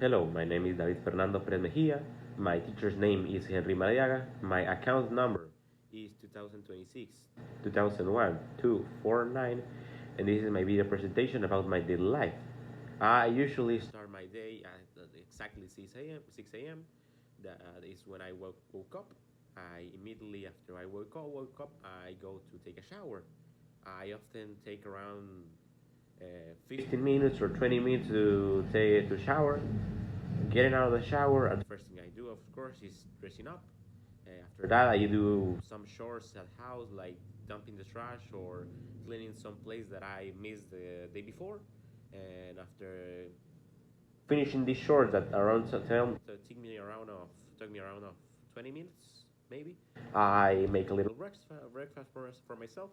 Hello, my name is David Fernando Perez Mejia. My teacher's name is Henry Mariaga. My account number is 2026 2001 249, and this is my video presentation about my daily life. I usually start my day at exactly 6 a.m. 6 a.m. That is when I woke up. I immediately after I woke up, I go to take a shower. I often take around 15 minutes or 20 minutes to shower. Getting out of the shower, and the first thing I do, of course, is dressing up. After that, I do some chores at house, like dumping the trash or cleaning some place that I missed the day before. And after finishing these chores that around took me around of 20 minutes maybe, I make a little breakfast for myself,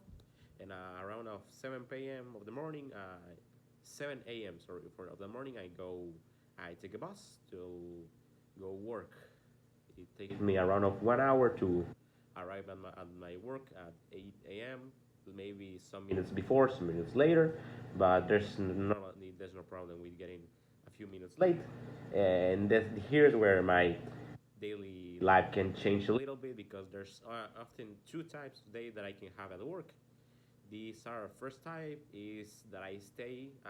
and around of 7 p.m. of the morning, 7 a.m. sorry for of the morning, I take a bus to go work. It takes me around of 1 hour to arrive at my work at 8 a.m. Maybe some minutes before, some minutes later, but there's no problem with getting a few minutes late. And here's where my daily life can change a little bit, because there's often two types of day that I can have at work. These are first type is that I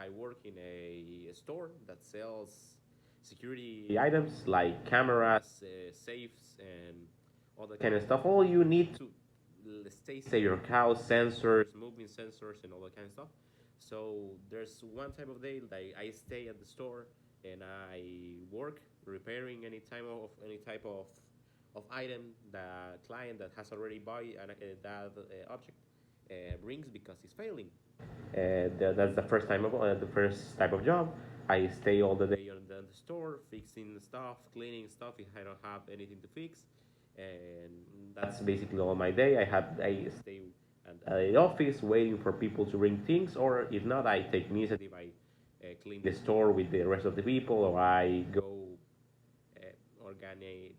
work in a store that sells security items like cameras, safes, and all that kind of stuff. All you need to stay safe, your house, sensors, moving sensors, and all that kind of stuff. So there's one type of day that I stay at the store and I work repairing any type of item the client that has already bought that object brings because it's failing. That's the first type of job. I stay all the day on the store, fixing stuff, cleaning stuff if I don't have anything to fix, and that's basically all my day. I stay at the office waiting for people to bring things, or if not, I take initiative. I clean the store with the rest of the people, or I go organize,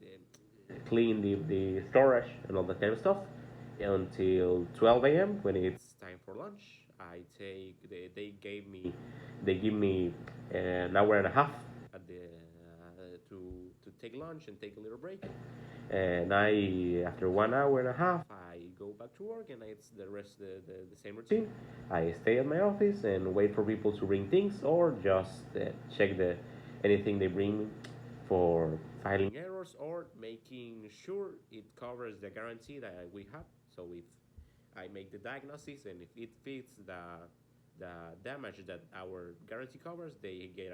clean the storage and all that kind of stuff until 12 a.m. when it's time for lunch. They give me an hour and a half at to take lunch and take a little break. And after 1 hour and a half, I go back to work, and it's the same routine. I stay at my office and wait for people to bring things, or just check anything they bring for filing errors or making sure it covers the guarantee that we have. So if I make the diagnosis and if it fits the damage that our guarantee covers, they get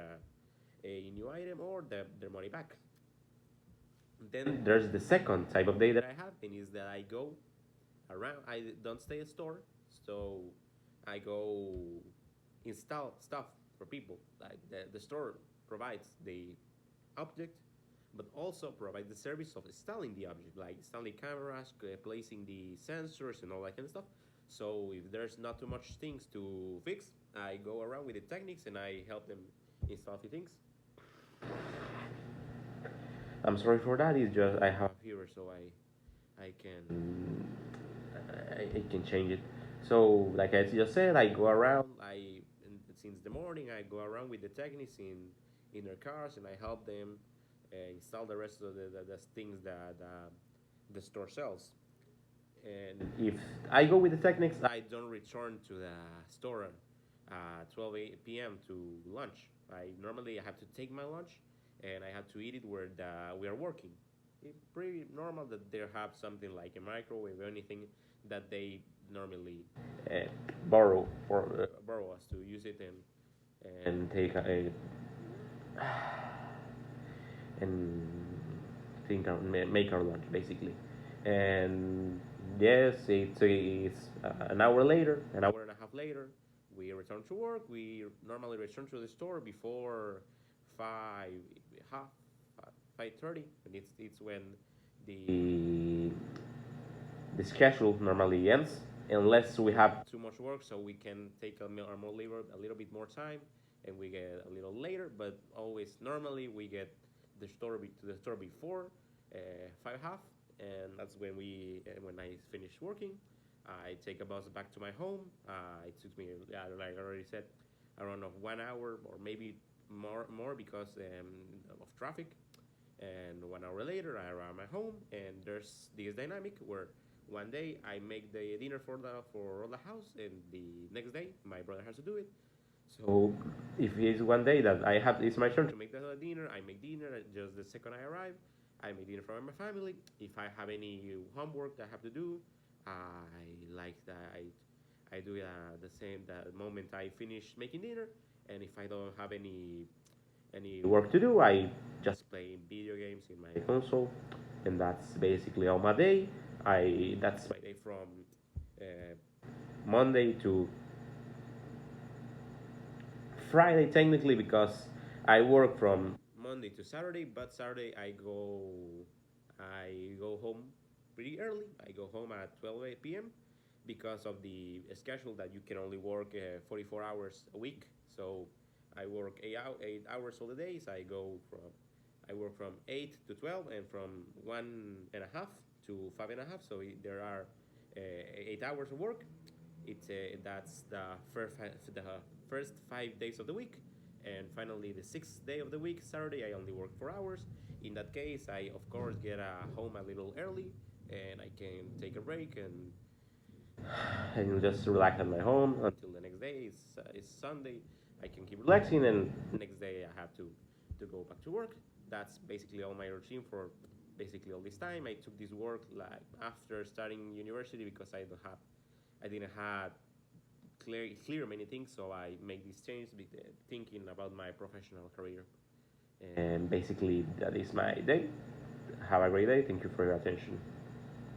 a new item or their money back. Then there's the second type of day that I have, and is that I go around. I don't stay at store, so I go install stuff for people. Like the store provides the object, but also provide the service of installing the object, like installing cameras, placing the sensors, and all that kind of stuff. So if there's not too much things to fix, I go around with the techniques and I help them install the things. I'm sorry for that. It's just I have a fever, so I can I can change it. So like I just said, I go around. Since the morning I go around with the techniques in their cars, and I help them install the rest of the things that the store sells. And if I go with the techniques, I don't return to the store at 12 p.m. to lunch. I have to take my lunch, and I have to eat it where we are working. It's pretty normal that they have something like a microwave or anything that they normally uh, borrow us to use it and take and make our lunch basically. And yes, it's an hour later, an hour and a half later, we return to work. We normally return to the store before five half 5:30, and it's when the the schedule normally ends, unless we have too much work, so we can take a little bit more time, and we get a little later. But always normally we get to the store before 5:30, and that's when I finish working. I take a bus back to my home. It took me, yeah, like I already said, around of 1 hour or maybe more because of traffic. And 1 hour later, I arrive at home, and there's this dynamic where one day I make the dinner for all the house, and the next day my brother has to do it. So if it's one day that it's my turn to make the dinner, I make dinner. Just the second I arrive, I make dinner for my family. If I have any homework that I have to do, I like that I do it the same the moment I finish making dinner. And if I don't have any work to do, I just play video games in my console, and that's basically all my day. I That's my day from uh, Monday to Friday technically because I work from Monday to Saturday, but Saturday I go home pretty early. I go home at 12 p.m. because of the schedule that you can only work 44 hours a week. So I work 8 hours all the days. I work from 8 to 12 and from 1.5 to 5.5. So there are 8 hours of work. That's the first 5 days of the week, and finally the sixth day of the week, Saturday, I only work 4 hours. In that case, I of course get home a little early, and I can take a break and just relax at my home until the next day. It's Sunday. I can keep relaxing, and the next day I have to go back to work. That's basically all my routine for basically all this time. I took this work like after starting university because I didn't have clear many things, so I make this change thinking about my professional career. And basically, that is my day. Have a great day. Thank you for your attention.